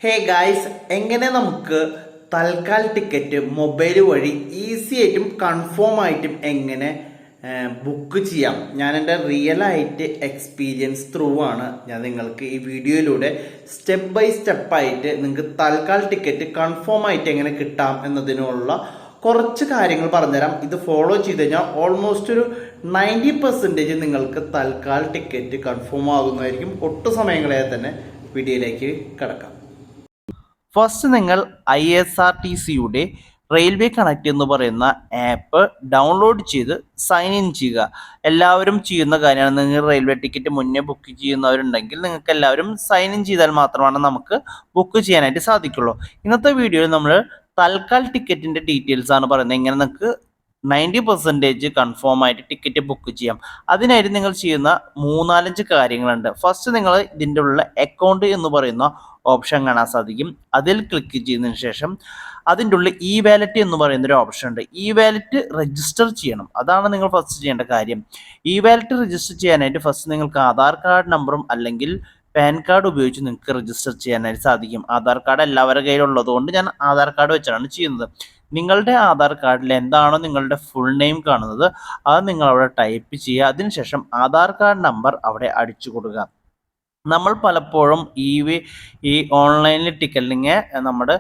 Hey guys, എങ്ങനെ നമുക്ക് Tatkal ticket mobile വഴി ഈസി ആയിട്ടും കൺഫേം ആയിട്ടും എങ്ങനെ ബുക്ക് ചെയ്യാം? ഞാൻ എൻ്റെ റിയൽ ആയിട്ട് എക്സ്പീരിയൻസ് ത്രൂ ആണ് ഞാൻ നിങ്ങൾക്ക് ഈ വീഡിയോയിലൂടെ സ്റ്റെപ്പ് ബൈ സ്റ്റെപ്പായിട്ട് നിങ്ങൾക്ക് തൽക്കാൽ ടിക്കറ്റ് കൺഫേം ആയിട്ട് എങ്ങനെ കിട്ടാം എന്നതിനുള്ള കുറച്ച് കാര്യങ്ങൾ പറഞ്ഞുതരാം. ഇത് ഫോളോ ചെയ്ത് കഴിഞ്ഞാൽ ഓൾമോസ്റ്റ് ഒരു 90% നിങ്ങൾക്ക് തൽക്കാൽ ടിക്കറ്റ് കൺഫേം ആകുന്നതായിരിക്കും. ഒട്ടു സമയങ്ങളെ തന്നെ വീഡിയോയിലേക്ക് കിടക്കാം. ഫസ്റ്റ് നിങ്ങൾ ISRTCയുടെ റെയിൽവേ കണക്ട് എന്ന് പറയുന്ന ആപ്പ് ഡൗൺലോഡ് ചെയ്ത് സൈൻ ഇൻ ചെയ്യുക. എല്ലാവരും ചെയ്യുന്ന കാര്യമാണ്. നിങ്ങൾ റെയിൽവേ ടിക്കറ്റ് മുന്നേ ബുക്ക് ചെയ്യുന്നവരുണ്ടെങ്കിൽ നിങ്ങൾക്ക് എല്ലാവരും സൈൻ ഇൻ ചെയ്താൽ മാത്രമാണ് നമുക്ക് ബുക്ക് ചെയ്യാനായിട്ട് സാധിക്കുള്ളൂ. ഇന്നത്തെ വീഡിയോയിൽ നമ്മൾ തൽക്കാൽ ടിക്കറ്റിൻ്റെ ഡീറ്റെയിൽസ് ആണ് പറയുന്നത്. എങ്ങനെ നിങ്ങൾക്ക് 90% കൺഫേം ആയിട്ട് ടിക്കറ്റ് ബുക്ക് ചെയ്യാം. അതിനായിട്ട് നിങ്ങൾ ചെയ്യുന്ന 3-4 കാര്യങ്ങളുണ്ട്. ഫസ്റ്റ് നിങ്ങൾ ഇതിൻ്റെ ഉള്ള അക്കൗണ്ട് എന്ന് പറയുന്ന ഓപ്ഷൻ കാണാൻ സാധിക്കും. അതിൽ ക്ലിക്ക് ചെയ്തതിന് ശേഷം അതിൻ്റെ ഉള്ളിൽ ഇ വാലറ്റ് എന്ന് പറയുന്ന ഒരു ഓപ്ഷൻ ഉണ്ട്. ഇ വാലറ്റ് രജിസ്റ്റർ ചെയ്യണം. അതാണ് നിങ്ങൾ ഫസ്റ്റ് ചെയ്യേണ്ട കാര്യം. ഇ വാലറ്റ് രജിസ്റ്റർ ചെയ്യാനായിട്ട് ഫസ്റ്റ് നിങ്ങൾക്ക് ആധാർ കാർഡ് നമ്പറും അല്ലെങ്കിൽ പാൻ കാർഡ് ഉപയോഗിച്ച് നിങ്ങൾക്ക് രജിസ്റ്റർ ചെയ്യാനായിട്ട് സാധിക്കും. ആധാർ കാർഡ് എല്ലാവരുടെ കയ്യിലുള്ളത് കൊണ്ട് ഞാൻ ആധാർ കാർഡ് വെച്ചാണ് ചെയ്യുന്നത്. നിങ്ങളുടെ ആധാർ കാർഡിൽ എന്താണോ നിങ്ങളുടെ ഫുൾ നെയിം കാണുന്നത് അത് നിങ്ങൾ അവിടെ ടൈപ്പ് ചെയ്യുക. അതിനുശേഷം ആധാർ കാർഡ് നമ്പർ അവിടെ അടിച്ചു കൊടുക്കുക. നമ്മൾ പലപ്പോഴും ഈ ഓൺലൈനിൽ ടിക്കറ്റിങ് നമ്മുടെ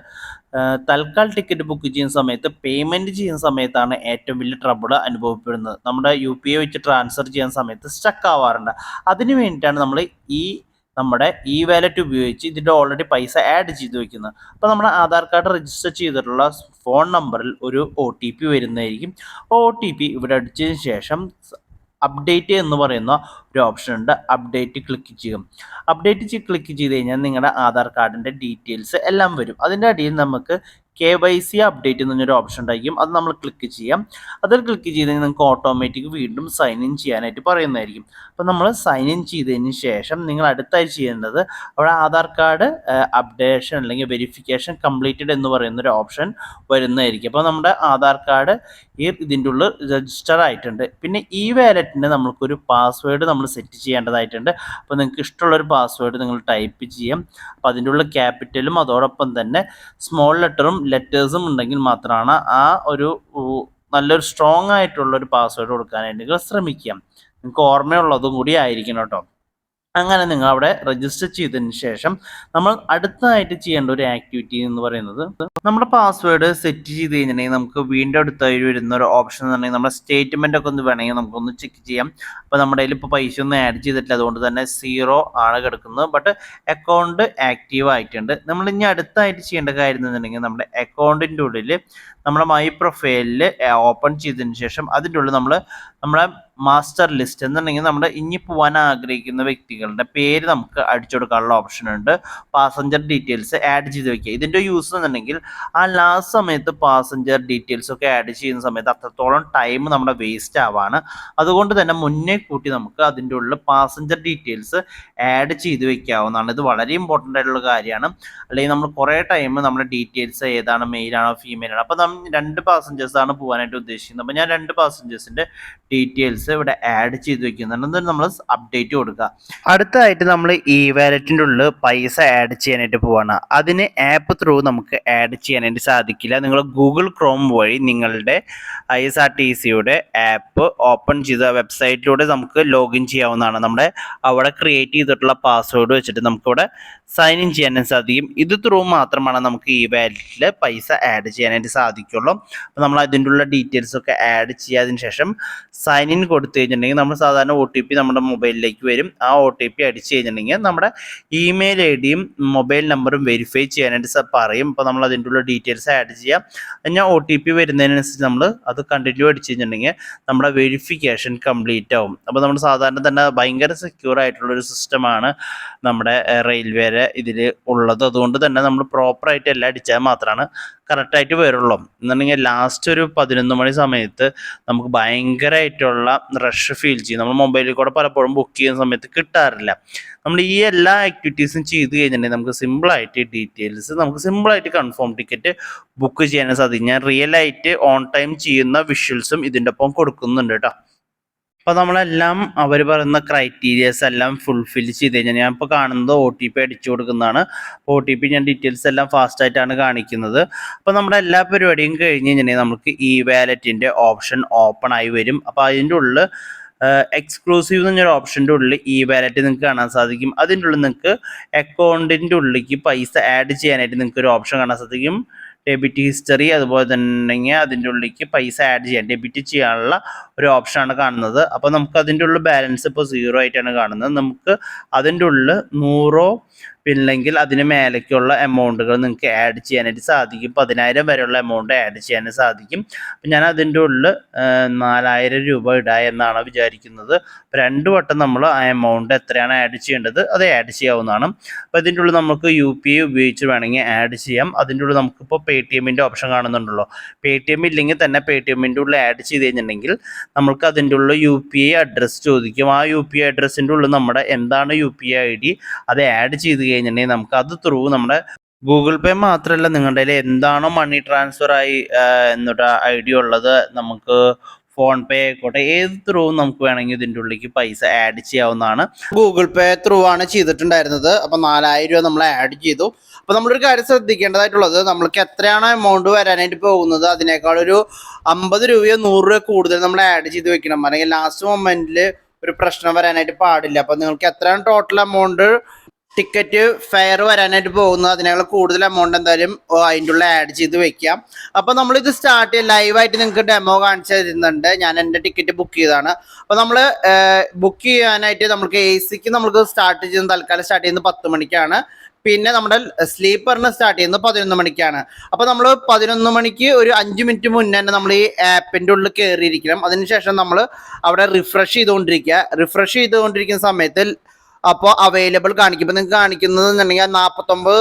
തൽക്കാൽ ടിക്കറ്റ് ബുക്ക് ചെയ്യുന്ന സമയത്ത് പേയ്മെൻറ്റ് ചെയ്യുന്ന സമയത്താണ് ഏറ്റവും വലിയ ട്രബിൾ അനുഭവപ്പെടുന്നത്. നമ്മുടെ UPI വെച്ച് ട്രാൻസ്ഫർ ചെയ്യുന്ന സമയത്ത് സ്റ്റക്ക് ആവാറുണ്ട്. അതിന് വേണ്ടിയിട്ടാണ് നമ്മൾ നമ്മുടെ ഇ വാലറ്റ് ഉപയോഗിച്ച് ഇതിൻ്റെ ഓൾറെഡി പൈസ ആഡ് ചെയ്ത് വെക്കുന്നത്. അപ്പോൾ നമ്മുടെ ആധാർ കാർഡ് രജിസ്റ്റർ ചെയ്തിട്ടുള്ള ഫോൺ നമ്പറിൽ ഒരു OTP വരുന്നതായിരിക്കും. OTP ഇവിടെ അടിച്ചതിന് ശേഷം അപ്ഡേറ്റ് എന്ന് പറയുന്ന ഒരു ഓപ്ഷൻ ഉണ്ട്. അപ്ഡേറ്റ് ക്ലിക്ക് ചെയ്യും. അപ്ഡേറ്റ് ക്ലിക്ക് ചെയ്ത് കഴിഞ്ഞാൽ നിങ്ങളുടെ ആധാർ കാർഡിൻ്റെ ഡീറ്റെയിൽസ് എല്ലാം വരും. അതിൻ്റെ അടിയിൽ നമുക്ക് KYC അപ്ഡേറ്റ് എന്നൊരു ഓപ്ഷൻ ഉണ്ടായിരിക്കും. അത് നമ്മൾ ക്ലിക്ക് ചെയ്യാം. അതിൽ ക്ലിക്ക് ചെയ്ത് കഴിഞ്ഞാൽ നിങ്ങൾക്ക് ഓട്ടോമാറ്റിക് വീണ്ടും സൈൻ ഇൻ ചെയ്യാനായിട്ട് പറയുന്നതായിരിക്കും. അപ്പോൾ നമ്മൾ സൈൻ ഇൻ ചെയ്തതിന് ശേഷം നിങ്ങൾ അടുത്തായി ചെയ്യേണ്ടത് അവിടെ ആധാർ കാർഡ് അപ്ഡേഷൻ അല്ലെങ്കിൽ വെരിഫിക്കേഷൻ കംപ്ലീറ്റഡ് എന്ന് പറയുന്നൊരു ഓപ്ഷൻ വരുന്നതായിരിക്കും. അപ്പോൾ നമ്മുടെ ആധാർ കാർഡ് ഇതിൻ്റെ ഉള്ളിൽ രജിസ്റ്റർ ആയിട്ടുണ്ട്. പിന്നെ ഈ വാലറ്റിന് നമ്മൾക്കൊരു പാസ്വേഡ് നമ്മൾ സെറ്റ് ചെയ്യേണ്ടതായിട്ടുണ്ട്. അപ്പോൾ നിങ്ങൾക്ക് ഇഷ്ടമുള്ളൊരു പാസ്വേഡ് നിങ്ങൾ ടൈപ്പ് ചെയ്യാം. അപ്പോൾ അതിൻ്റെ ഉള്ളിൽ ക്യാപിറ്റലും അതോടൊപ്പം തന്നെ സ്മോൾ ലെറ്റേഴ്സും ഉണ്ടെങ്കിൽ മാത്രമാണ് ആ ഒരു നല്ലൊരു സ്ട്രോങ് ആയിട്ടുള്ള ഒരു പാസ്വേഡ് കൊടുക്കാനായിട്ട് നിങ്ങൾ ശ്രമിക്കാം. നിങ്ങൾക്ക് ഓർമ്മയുള്ളതും കൂടി ആയിരിക്കണം കേട്ടോ. അങ്ങനെ നിങ്ങൾ അവിടെ രജിസ്റ്റർ ചെയ്തതിന് ശേഷം നമ്മൾ അടുത്തതായിട്ട് ചെയ്യേണ്ട ഒരു ആക്ടിവിറ്റി എന്ന് പറയുന്നത് നമ്മുടെ പാസ്വേഡ് സെറ്റ് ചെയ്ത് കഴിഞ്ഞിട്ടുണ്ടെങ്കിൽ നമുക്ക് വീണ്ടും അടുത്തായി വരുന്ന ഒരു ഓപ്ഷൻ എന്ന് പറഞ്ഞാൽ നമ്മുടെ സ്റ്റേറ്റ്മെൻ്റ് ഒക്കെ ഒന്ന് വേണമെങ്കിൽ നമുക്കൊന്ന് ചെക്ക് ചെയ്യാം. അപ്പോൾ നമ്മുടെ കയ്യിൽ ഇപ്പോൾ പൈസ ഒന്നും ആഡ് ചെയ്തിട്ടില്ല, അതുകൊണ്ട് തന്നെ 0 ആണ് കിടക്കുന്നത്. ബട്ട് അക്കൗണ്ട് ആക്റ്റീവ് ആയിട്ടുണ്ട്. നമ്മൾ ഇനി അടുത്തായിട്ട് ചെയ്യേണ്ട കാര്യം എന്നുണ്ടെങ്കിൽ നമ്മുടെ അക്കൗണ്ടിൻ്റെ ഉള്ളിൽ നമ്മുടെ മൈ പ്രൊഫൈലിൽ ഓപ്പൺ ചെയ്തതിന് ശേഷം അതിൻ്റെ ഉള്ളിൽ നമ്മളെ മാസ്റ്റർ ലിസ്റ്റ് എന്നുണ്ടെങ്കിൽ നമ്മുടെ ഇനി പോകാൻ ആഗ്രഹിക്കുന്ന വ്യക്തികളുടെ പേര് നമുക്ക് അടിച്ചു കൊടുക്കാനുള്ള ഓപ്ഷൻ ഉണ്ട്. പാസഞ്ചർ ഡീറ്റെയിൽസ് ആഡ് ചെയ്ത് വെക്കുക. ഇതിൻ്റെ യൂസ് എന്നുണ്ടെങ്കിൽ ആ ലാസ്റ്റ് സമയത്ത് പാസഞ്ചർ ഡീറ്റെയിൽസ് ഒക്കെ ആഡ് ചെയ്യുന്ന സമയത്ത് അത്രത്തോളം ടൈം നമ്മുടെ വേസ്റ്റ് ആവാണ്. അതുകൊണ്ട് തന്നെ മുന്നേ കൂട്ടി നമുക്ക് അതിൻ്റെ ഉള്ളിൽ പാസഞ്ചർ ഡീറ്റെയിൽസ് ആഡ് ചെയ്ത് വെക്കാവുന്നതാണ്. ഇത് വളരെ ഇമ്പോർട്ടൻ്റ് ആയിട്ടുള്ള കാര്യമാണ്. അല്ലെങ്കിൽ നമ്മൾ കുറേ ടൈം നമ്മുടെ ഡീറ്റെയിൽസ് ഏതാണ്, മെയിലാണോ ഫീമെയിലാണോ, അപ്പോൾ നമ്മൾ 2 പാസഞ്ചേഴ്സാണ് പോകാനായിട്ട് ഉദ്ദേശിക്കുന്നത്. അപ്പോൾ ഞാൻ 2 പാസഞ്ചേഴ്സിൻ്റെ ഡീറ്റെയിൽസ് ഇവിടെ ആഡ് ചെയ്ത് വെക്കുന്നുണ്ട്. എന്നിട്ട് നമ്മൾ അപ്ഡേറ്റ് കൊടുക്കുക. അടുത്തതായിട്ട് നമ്മൾ ഈ വാലറ്റിൻ്റെ ഉള്ളിൽ പൈസ ആഡ് ചെയ്യാനായിട്ട് പോവാണ്. അതിന് ആപ്പ് ത്രൂ നമുക്ക് ആഡ് ചെയ്യാനായിട്ട് സാധിക്കില്ല. നിങ്ങൾ ഗൂഗിൾ ക്രോം വഴി നിങ്ങളുടെ ISRTCയുടെ ആപ്പ് ഓപ്പൺ ചെയ്ത വെബ്സൈറ്റിലൂടെ നമുക്ക് ലോഗിൻ ചെയ്യാവുന്നതാണ്. നമ്മുടെ അവിടെ ക്രിയേറ്റ് ചെയ്തിട്ടുള്ള പാസ്വേഡ് വെച്ചിട്ട് നമുക്കിവിടെ സൈൻ ഇൻ ചെയ്യാനായിട്ട് സാധിക്കും. ഇത് ത്രൂ മാത്രമാണ് നമുക്ക് ഈ വാലറ്റിൽ പൈസ ആഡ് ചെയ്യാനായിട്ട് സാധിക്കുള്ളൂ. അപ്പോൾ നമ്മൾ അതിൻ്റെ ഉള്ള ഡീറ്റെയിൽസ് ഒക്കെ ആഡ് ചെയ്യാതിന് ശേഷം സൈൻ ഇൻ കൊടുത്തു കഴിഞ്ഞിട്ടുണ്ടെങ്കിൽ നമ്മൾ സാധാരണ OTP നമ്മുടെ മൊബൈലിലേക്ക് വരും. ആ OTP അടിച്ചു കഴിഞ്ഞിട്ടുണ്ടെങ്കിൽ നമ്മുടെ ഇമെയിൽ ID-യും മൊബൈൽ നമ്പറും വെരിഫൈ ചെയ്യാനായിട്ട് പറയും. അപ്പോൾ നമ്മൾ അതിൻ്റെ ഉള്ള ഡീറ്റെയിൽസ് ആഡ് ചെയ്യാം. കഴിഞ്ഞാൽ OTP വരുന്നതിനനുസരിച്ച് നമ്മൾ അത് കണ്ടിന്യൂ അടിച്ചു കഴിഞ്ഞിട്ടുണ്ടെങ്കിൽ നമ്മുടെ വെരിഫിക്കേഷൻ കംപ്ലീറ്റ് ആവും. അപ്പോൾ നമ്മൾ സാധാരണ തന്നെ ഭയങ്കര സെക്യൂർ ആയിട്ടുള്ളൊരു സിസ്റ്റമാണ് നമ്മുടെ റെയിൽവേയുടെ ഇതിൽ ഉള്ളത്. അതുകൊണ്ട് തന്നെ നമ്മൾ പ്രോപ്പറായിട്ട് എല്ലാം അടിച്ചാൽ മാത്രമാണ് കറക്റ്റായിട്ട് വരുള്ളൂ. എന്നുണ്ടെങ്കിൽ ലാസ്റ്റ് ഒരു 11 മണി സമയത്ത് നമുക്ക് ഭയങ്കരമായിട്ടുള്ള റഷ് ഫീൽ ചെയ്യും. നമ്മൾ മൊബൈലിൽ കൂടെ പലപ്പോഴും ബുക്ക് ചെയ്യുന്ന സമയത്ത് കിട്ടാറില്ല. നമ്മൾ ഈ എല്ലാ ആക്ടിവിറ്റീസും ചെയ്ത് കഴിഞ്ഞിട്ടുണ്ടെങ്കിൽ നമുക്ക് സിമ്പിളായിട്ട് ഡീറ്റെയിൽസ് നമുക്ക് സിമ്പിളായിട്ട് കൺഫേം ടിക്കറ്റ് ബുക്ക് ചെയ്യാൻ സാധിക്കും. ഞാൻ റിയൽ ആയിട്ട് ഓൺ ടൈം ചെയ്യുന്ന വിഷ്വൽസും ഇതിൻ്റെ ഒപ്പം കൊടുക്കുന്നുണ്ട് കേട്ടോ. അപ്പോൾ നമ്മളെല്ലാം അവർ പറയുന്ന ക്രൈറ്റീരിയസ് എല്ലാം ഫുൾഫിൽ ചെയ്ത് കഴിഞ്ഞാൽ ഞാൻ ഇപ്പോൾ കാണുന്നത് OTP അടിച്ചു കൊടുക്കുന്നതാണ്. OTP ഞാൻ ഡീറ്റെയിൽസ് എല്ലാം ഫാസ്റ്റായിട്ടാണ് കാണിക്കുന്നത്. അപ്പോൾ നമ്മുടെ എല്ലാ പരിപാടിയും കഴിഞ്ഞ് കഴിഞ്ഞാൽ നമുക്ക് വാലറ്റിൻ്റെ ഓപ്ഷൻ ഓപ്പൺ ആയി വരും. അപ്പോൾ അതിൻ്റെ ഉള്ളിൽ എക്സ്ക്ലൂസീവ് എന്ന് പറഞ്ഞൊരു ഓപ്ഷൻ്റെ ഉള്ളിൽ വാലറ്റ് നിങ്ങൾക്ക് കാണാൻ സാധിക്കും. അതിൻ്റെ ഉള്ളിൽ നിങ്ങൾക്ക് അക്കൗണ്ടിൻ്റെ ഉള്ളിലേക്ക് പൈസ ആഡ് ചെയ്യാനായിട്ട് നിങ്ങൾക്ക് ഒരു ഓപ്ഷൻ കാണാൻ സാധിക്കും. ഡെബിറ്റ് ഹിസ്റ്ററി, അതുപോലെ തന്നെ അതിൻ്റെ ഉള്ളിലേക്ക് പൈസ ആഡ് ചെയ്യാൻ, ഡെബിറ്റ് ചെയ്യാനുള്ള ഒരു ഓപ്ഷനാണ് കാണുന്നത്. അപ്പോൾ നമുക്ക് അതിൻ്റെ ഉള്ളിൽ ബാലൻസ് ഇപ്പോൾ 0 ആയിട്ടാണ് കാണുന്നത്. നമുക്ക് അതിൻ്റെ ഉള്ളിൽ 100 പിന്നെങ്കിൽ അതിന് മേലേക്കുള്ള എമൗണ്ടുകൾ നിങ്ങൾക്ക് ആഡ് ചെയ്യാനായിട്ട് സാധിക്കും. 10,000 വരെയുള്ള എമൗണ്ട് ആഡ് ചെയ്യാൻ സാധിക്കും. അപ്പം ഞാൻ അതിൻ്റെ ഉള്ളിൽ 4,000 രൂപ ഇടുക എന്നാണ് വിചാരിക്കുന്നത്. അപ്പോൾ 2 വട്ടം നമ്മൾ ആ എമൗണ്ട് എത്രയാണ് ആഡ് ചെയ്യേണ്ടത് അത് ആഡ് ചെയ്യാവുന്നതാണ്. അപ്പോൾ ഇതിൻ്റെ ഉള്ളിൽ നമുക്ക് UPI ഉപയോഗിച്ച് വേണമെങ്കിൽ ആഡ് ചെയ്യാം. അതിൻ്റെ ഉള്ളിൽ നമുക്കിപ്പോൾ Paytm ഓപ്ഷൻ കാണുന്നുണ്ടല്ലോ. Paytm ഇല്ലെങ്കിൽ തന്നെ Paytm ഉള്ളിൽ ആഡ് ചെയ്ത് കഴിഞ്ഞിട്ടുണ്ടെങ്കിൽ നമുക്ക് അതിൻ്റെ ഉള്ളിൽ UPI അഡ്രസ്സ് ചോദിക്കും. ആ UPI അഡ്രസ്സിൻ്റെ ഉള്ളിൽ നമ്മുടെ എന്താണ് UPI ID അത് ആഡ് ചെയ്ത് കഴിഞ്ഞിട്ടുണ്ടെങ്കിൽ നമുക്ക് അത് ത്രൂ നമ്മുടെ ഗൂഗിൾ പേ മാത്രമല്ല നിങ്ങളുടെ കയ്യിൽ എന്താണോ മണി ട്രാൻസ്ഫർ ആയി എന്നിട്ട് ID ഉള്ളത്, നമുക്ക് ഫോൺ പേ ആയിക്കോട്ടെ, ഏത് ത്രൂ നമുക്ക് വേണമെങ്കിൽ ഇതിൻ്റെ ഉള്ളിലേക്ക് പൈസ ആഡ് ചെയ്യാവുന്നതാണ്. ഗൂഗിൾ പേ ത്രൂ ആണ് ചെയ്തിട്ടുണ്ടായിരുന്നത്. അപ്പം 4,000 രൂപ നമ്മൾ ആഡ് ചെയ്തു. അപ്പോൾ നമ്മളൊരു കാര്യം ശ്രദ്ധിക്കേണ്ടതായിട്ടുള്ളത്, നമ്മൾക്ക് എത്രയാണോ എമൗണ്ട് വരാനായിട്ട് പോകുന്നത് അതിനേക്കാൾ ഒരു 50 രൂപയോ 100 രൂപ കൂടുതൽ നമ്മൾ ആഡ് ചെയ്ത് വെക്കണം. അല്ലെങ്കിൽ ലാസ്റ്റ് മൊമെന്റിൽ ഒരു പ്രശ്നം വരാനായിട്ട് പാടില്ല. അപ്പോൾ നിങ്ങൾക്ക് എത്രയാണ് ടോട്ടൽ എമൗണ്ട് ടിക്കറ്റ് ഫെയർ വരാനായിട്ട് പോകുന്നത് അതിനേക്കാൾ കൂടുതൽ എമൗണ്ട് എന്തായാലും അതിൻ്റെ ഉള്ളിൽ ആഡ് ചെയ്ത് വെക്കാം. അപ്പോൾ നമ്മളിത് സ്റ്റാർട്ട് ചെയ്യാം. ലൈവായിട്ട് നിങ്ങൾക്ക് ഡെമോ കാണിച്ചു തരുന്നുണ്ട്. ഞാൻ എൻ്റെ ടിക്കറ്റ് ബുക്ക് ചെയ്തതാണ്. അപ്പോൾ നമ്മൾ ബുക്ക് ചെയ്യാനായിട്ട് നമുക്ക് AC നമുക്ക് സ്റ്റാർട്ട് ചെയ്യുന്നത് തൽക്കാലം സ്റ്റാർട്ട് ചെയ്യുന്നത് 10 മണിക്കാണ്. പിന്നെ നമ്മുടെ സ്ലീപ്പറിന് സ്റ്റാർട്ട് ചെയ്യുന്നത് 11 മണിക്കാണ്. അപ്പോൾ നമ്മൾ 11 മണിക്ക് ഒരു 5 മിനിറ്റ് മുന്നേ തന്നെ നമ്മൾ ഈ ആപ്പിൻ്റെ ഉള്ളിൽ കയറിയിരിക്കണം. അതിനുശേഷം നമ്മൾ അവിടെ റിഫ്രഷ് ചെയ്തുകൊണ്ടിരിക്കുന്ന സമയത്ത് അപ്പോൾ അവൈലബിൾ കാണിക്കും. ഇപ്പോൾ നിങ്ങൾക്ക് കാണിക്കുന്നത് എന്നുണ്ടെങ്കിൽ 49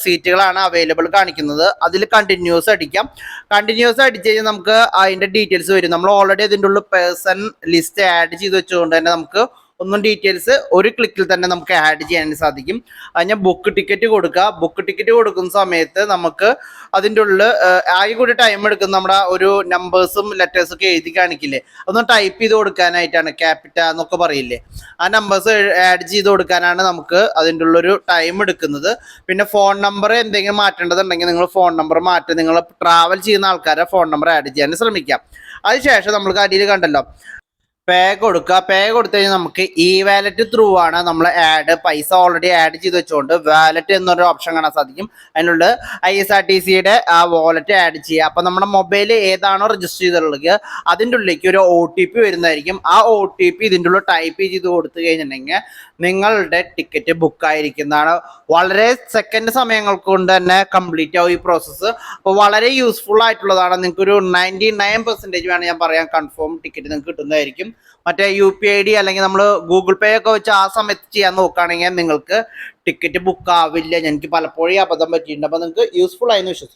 സീറ്റുകളാണ് അവൈലബിൾ കാണിക്കുന്നത്. അതിൽ കണ്ടിന്യൂസ് അടിക്കാം. കണ്ടിന്യൂസ് അടിച്ച് കഴിഞ്ഞാൽ നമുക്ക് അതിൻ്റെ ഡീറ്റെയിൽസ് വരും. നമ്മൾ ഓൾറെഡി അതിൻ്റെ ഉള്ളിൽ പേഴ്സൺ ലിസ്റ്റ് ആഡ് ചെയ്ത് വെച്ചുകൊണ്ട് തന്നെ നമുക്ക് ഒന്നും ഡീറ്റെയിൽസ് ഒരു ക്ലിക്കിൽ തന്നെ നമുക്ക് ആഡ് ചെയ്യാൻ സാധിക്കും. അതിന് ബുക്ക് ടിക്കറ്റ് കൊടുക്കുന്ന സമയത്ത് നമുക്ക് അതിൻ്റെ ഉള്ളിൽ ആകെ കൂടി ടൈം എടുക്കും. നമ്മുടെ ഒരു നമ്പേഴ്സും ലെറ്റേഴ്സും ഒക്കെ എഴുതി കാണിക്കില്ലേ, അതൊന്ന് ടൈപ്പ് ചെയ്ത് കൊടുക്കാനായിട്ടാണ്, ക്യാപിറ്റ എന്നൊക്കെ പറയില്ലേ, ആ നമ്പേഴ്സ് ആഡ് ചെയ്ത് കൊടുക്കാനാണ് നമുക്ക് അതിൻ്റെ ഉള്ളൊരു ടൈം എടുക്കുന്നത്. പിന്നെ ഫോൺ നമ്പർ എന്തെങ്കിലും മാറ്റേണ്ടതുണ്ടെങ്കിൽ നിങ്ങൾ ഫോൺ നമ്പർ മാറ്റി നിങ്ങൾ ട്രാവൽ ചെയ്യുന്ന ആൾക്കാരെ ഫോൺ നമ്പർ ആഡ് ചെയ്യാൻ ശ്രമിക്കാം. അതിനുശേഷം നമ്മൾക്ക് അടിയിൽ കണ്ടല്ലോ പേ കൊടുത്തു കഴിഞ്ഞാൽ നമുക്ക് വാലറ്റ് ത്രൂ ആണ് നമ്മൾ പൈസ ഓൾറെഡി ആഡ് ചെയ്ത് വെച്ചുകൊണ്ട് വാലറ്റ് എന്നൊരു ഓപ്ഷൻ കാണാൻ സാധിക്കും. അതിനുള്ള ISRTCയുടെ ആ വാലറ്റ് ആഡ് ചെയ്യുക. അപ്പം നമ്മുടെ മൊബൈൽ ഏതാണോ രജിസ്റ്റർ ചെയ്തിട്ടുള്ളത് അതിൻ്റെ ഉള്ളിലേക്ക് ഒരു OTP വരുന്നതായിരിക്കും. ആ OTP ഇതിൻ്റെ ഉള്ളിൽ ടൈപ്പ് ചെയ്ത് കൊടുത്തു കഴിഞ്ഞിട്ടുണ്ടെങ്കിൽ നിങ്ങളുടെ ടിക്കറ്റ് ബുക്കായിരിക്കുന്നതാണ്. വളരെ സെക്കൻഡ് സമയങ്ങൾ കൊണ്ട് തന്നെ കംപ്ലീറ്റ് ആവും ഈ പ്രോസസ്സ്. അപ്പോൾ വളരെ യൂസ്ഫുൾ ആയിട്ടുള്ളതാണ്. നിങ്ങൾക്കൊരു 99% വേണം ഞാൻ പറയാൻ, കൺഫേം ടിക്കറ്റ് നിങ്ങൾക്ക് കിട്ടുന്നതായിരിക്കും. മറ്റേ UPI ID അല്ലെങ്കിൽ നമ്മൾ ഗൂഗിൾ പേ ഒക്കെ വെച്ച് ആ സമയത്ത് ചെയ്യാൻ നോക്കുകയാണെങ്കിൽ നിങ്ങൾക്ക് ടിക്കറ്റ് ബുക്ക് ആവില്ല. എനിക്ക് പലപ്പോഴും അബദ്ധം പറ്റിയിട്ടുണ്ട്. അപ്പോൾ നിങ്ങൾക്ക് യൂസ്ഫുൾ ആയെന്ന് വിശ്വസിക്കും.